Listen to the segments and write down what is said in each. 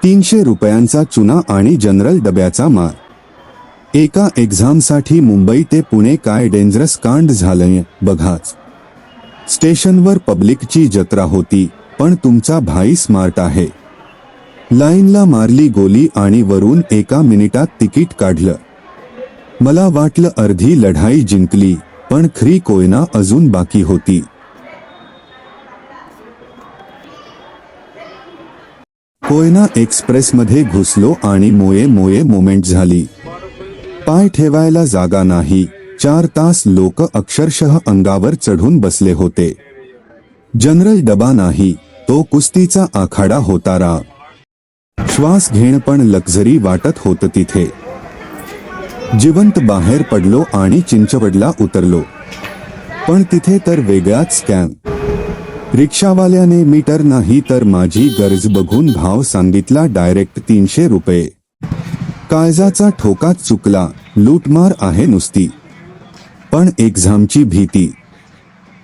300 रुपयांचा चुना आणि जनरल डब्याचा मार. एका एक्झामसाठी मुंबई ते पुणे काय डेंजरस कांड झालंय बघाच. स्टेशनवर पब्लिकची जत्रा होती, पण तुमचा भाई स्मार्ट आहे. लाईनला मारली गोली आणि वरून एका मिनिटात तिकीट काढलं. मला वाटलं अर्धी लढाई जिंकली, पण खरी कोयना अजून बाकी होती. कोयना एक्सप्रेसमध्ये घुसलो आणि मोये मोमेंट झाली. पाय ठेवायला जागा नाही. 4 तास लोक अक्षरशः अंगावर चढून बसले होते. जनरल डबा नाही, तो कुस्तीचा आखाडा होता. श्वास घेणं पण लक्झरी वाटत होतं तिथे. जिवंत बाहेर पडलो आणि चिंचवडला उतरलो. पण तिथे तर वेगळाच स्कॅम. रिक्षावाल्याने मीटर नाही तर माझी गरज बघून भाव सांगितला डायरेक्ट 300 रुपये. काळजाचा ठोका चुकला. लूटमार आहे नुसती. पण एक्झामची भीती.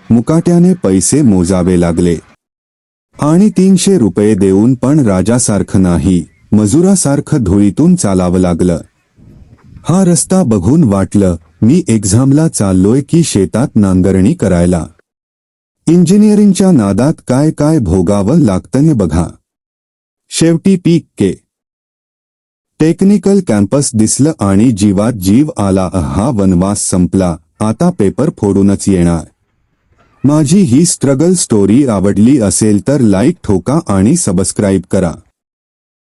मुकाट्याने पैसे मोजावे लागले. आणि 300 रुपये देऊन पण राजासारखं नाही, मजुरासारखं धुळीतून चालावं लागलं. हा रस्ता बघून वाटलं मी एक्झामला चाललोय की शेतात नांगरणी करायला. इंजिनिअरिंगच्या नादात काय काय भोगावं लागतं बघा. शेवटी पीके टेक्निकल कॅम्पस दिसलं आणि जीवात जीव आला. हा वनवास संपला, आता पेपर फोडूनच येणार. माझी ही स्ट्रगल स्टोरी आवडली असेल तर लाईक ठोका आणि सबस्क्राईब करा.